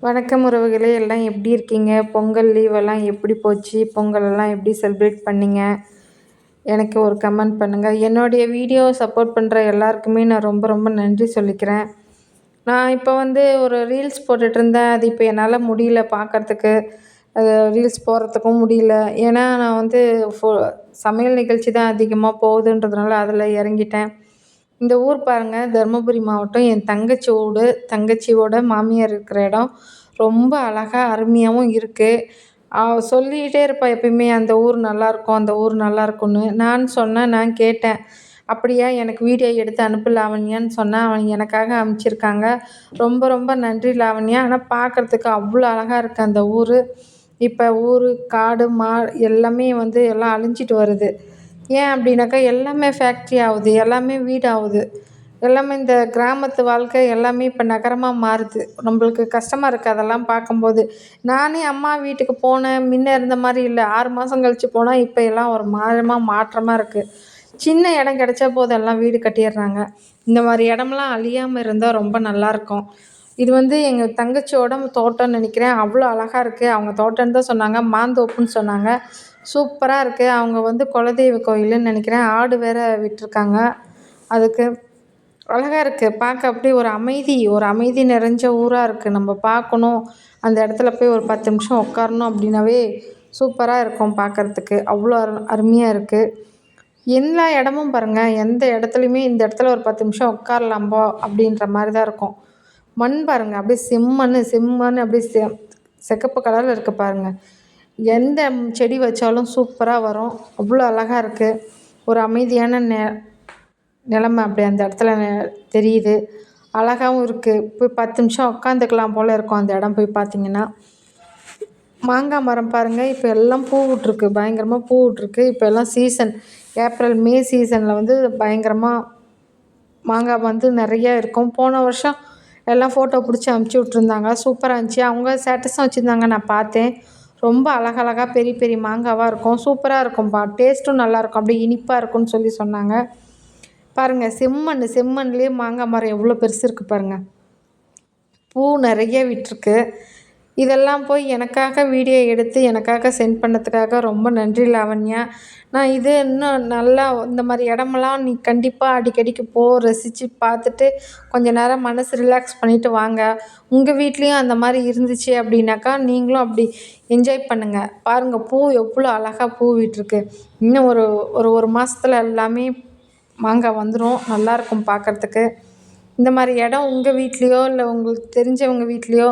வணக்கம் உறவுகளே, எல்லாம் எப்படி இருக்கீங்க? பொங்கல் லீவெல்லாம் எப்படி போச்சு? பொங்கலெல்லாம் எப்படி செலிப்ரேட் பண்ணீங்க? எனக்கு ஒரு கமெண்ட் பண்ணுங்கள். என்னுடைய வீடியோ சப்போர்ட் பண்ணுற எல்லாருக்குமே நான் ரொம்ப ரொம்ப நன்றி சொல்லிக்கிறேன். நான் இப்போ ஒரு ரீல்ஸ் போட்டுட்ருந்தேன். அது இப்போ என்னால் முடியல பார்க்குறதுக்கு. ரீல்ஸ் போடுறதுக்கும் முடியல. ஏன்னா நான் ஃபோ சமையல் நிகழ்ச்சி தான் அதிகமாக போகுதுன்றதுனால அதில் இறங்கிட்டேன். இந்த ஊர் பாருங்கள், தருமபுரி மாவட்டம். என் தங்கச்சியோட மாமியார் இருக்கிற இடம் ரொம்ப அழகா அருமையாகவும் இருக்குது. சொல்லிக்கிட்டே இருப்பா எப்பயுமே, அந்த ஊர் நல்லாயிருக்கும், அந்த ஊர் நல்லாயிருக்குன்னு. நான் கேட்டேன், அப்படியா, எனக்கு வீடியோ எடுத்து அனுப்பு லாவண்யான்னு சொன்னேன். அவங்க எனக்காக அனுப்பிச்சிருக்காங்க. ரொம்ப ரொம்ப நன்றி லாவண்யா. ஆனால் பார்க்குறதுக்கு அவ்வளோ அழகாக இருக்குது அந்த ஊர். இப்போ ஊர், காடு, எல்லாமே எல்லாம் அழிஞ்சிட்டு வருது. ஏன் அப்படின்னாக்கா, எல்லாமே ஃபேக்ட்ரி ஆகுது, எல்லாமே வீடு ஆகுது, எல்லாமே இந்த கிராமத்து வாழ்க்கை எல்லாமே இப்போ நகரமாக மாறுது. நம்மளுக்கு கஷ்டமாக இருக்குது அதெல்லாம் பார்க்கும்போது. நானே அம்மா வீட்டுக்கு போனேன், முன்ன இருந்த மாதிரி இல்லை. 6 மாதம் கழித்து போனால் இப்போ எல்லாம் ஒரு மாற்றமாக இருக்குது. சின்ன இடம் கிடச்சா போதும் எல்லாம் வீடு கட்டிடுறாங்க. இந்த மாதிரி இடமெல்லாம் அழியாமல் இருந்தால் ரொம்ப நல்லாயிருக்கும். இது எங்கள் தங்கச்சியோட தோட்டம்னு நினைக்கிறேன். அவ்வளோ அழகாக இருக்குது. அவங்க தோட்டம்னு தான் சொன்னாங்க, மாந்தோப்புன்னு சொன்னாங்க. சூப்பராக இருக்குது. அவங்க குலதெய்வ கோயிலுன்னு நினைக்கிறேன். ஆடு வேறு விட்டிருக்காங்க. அதுக்கு அழகாக இருக்குது பார்க்க. அப்படியே ஒரு அமைதி நிறைஞ்ச ஊராக இருக்குது. நம்ம பார்க்கணும், அந்த இடத்துல போய் ஒரு 10 நிமிஷம் உட்காரணும் அப்படின்னாவே சூப்பராக இருக்கும் பார்க்குறதுக்கு. அவ்வளோ அருமையாக இருக்குது. எல்லா இடமும் பாருங்கள், எந்த இடத்துலையுமே இந்த இடத்துல ஒரு 10 நிமிஷம் உட்காரலாம்போ அப்படின்ற மாதிரி தான் இருக்கும். மண் பாருங்கள், அப்படியே செம்மண் அப்படியே சிகப்பு கலரில் இருக்குது பாருங்கள். எந்த செடி வச்சாலும் சூப்பராக வரும். அவ்வளோ அழகாக இருக்குது. ஒரு அமைதியான நிலமை அப்படி அந்த இடத்துல தெரியுது. அழகாகவும் இருக்குது. போய் 10 நிமிஷம் உட்காந்துக்கலாம் போல் இருக்கும் அந்த இடம் போய் பார்த்திங்கன்னா. மாங்காய் மரம் பாருங்கள், இப்போ எல்லாம் பூ விட்ருக்கு, பயங்கரமாக பூ விட்ருக்கு. இப்போ எல்லாம் சீசன், ஏப்ரல் மே சீசனில் பயங்கரமாக மாங்காய் நிறையா இருக்கும். போன வருஷம் எல்லாம் ஃபோட்டோ பிடிச்சி அனுப்பிச்சி விட்ருந்தாங்க. சூப்பராக இருந்துச்சு. அவங்க ஸ்டேட்டஸும் வச்சுருந்தாங்க, நான் பார்த்தேன். ரொம்ப அழகழகாக பெரிய பெரிய மாங்காவாக இருக்கும். சூப்பராக இருக்கும்ப்பா. டேஸ்ட்டும் நல்லாயிருக்கும். அப்படியே இனிப்பாக இருக்கும்னு சொன்னாங்க. பாருங்கள், செம்மண்லேயே மாங்காய் மரம் எவ்வளோ பெருசு இருக்குது பாருங்கள். பூ நிறைய விட்டிருக்கு. இதெல்லாம் போய் எனக்காக வீடியோ எடுத்து எனக்காக சென்ட் பண்ணதுக்காக ரொம்ப நன்றி லாவண்யா. நான் இன்னும் நல்லா இந்த மாதிரி இடமெல்லாம் நீ கண்டிப்பாக அடிக்கடிக்கு ரசித்து பார்த்துட்டு கொஞ்சம் நேரம் மனசு ரிலாக்ஸ் பண்ணிவிட்டு வாங்க. உங்கள் வீட்லேயும் அந்த மாதிரி இருந்துச்சு அப்படின்னாக்கா நீங்களும் அப்படி என்ஜாய் பண்ணுங்கள். பாருங்கள், பூ எவ்வளோ அழகாக பூ விட்டிருக்கு. இன்னும் ஒரு மாதத்துல எல்லாமே மாங்காய் வந்துடும். நல்லாயிருக்கும் பார்க்குறதுக்கு. இந்த மாதிரி இடம் உங்கள் வீட்லேயோ இல்லை உங்களுக்கு தெரிஞ்சவங்க வீட்லேயோ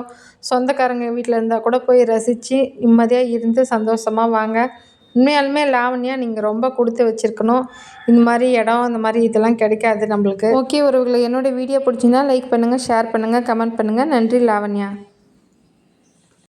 சொந்தக்காரங்க வீட்டில் இருந்தால் கூட போய் ரசித்து நிம்மதியாக இருந்து சந்தோஷமாக வாங்க. உண்மையாலுமே லாவண்யா, நீங்கள் ரொம்ப கொடுத்து வச்சுருக்கணும். இந்த மாதிரி இடம், இந்த மாதிரி இதெல்லாம் கிடைக்காது நம்மளுக்கு. ஓகே உறவுகளே, என்னோடய வீடியோ பிடிச்சிருந்தா லைக் பண்ணுங்கள், ஷேர் பண்ணுங்கள், கமெண்ட் பண்ணுங்கள். நன்றி லாவண்யா.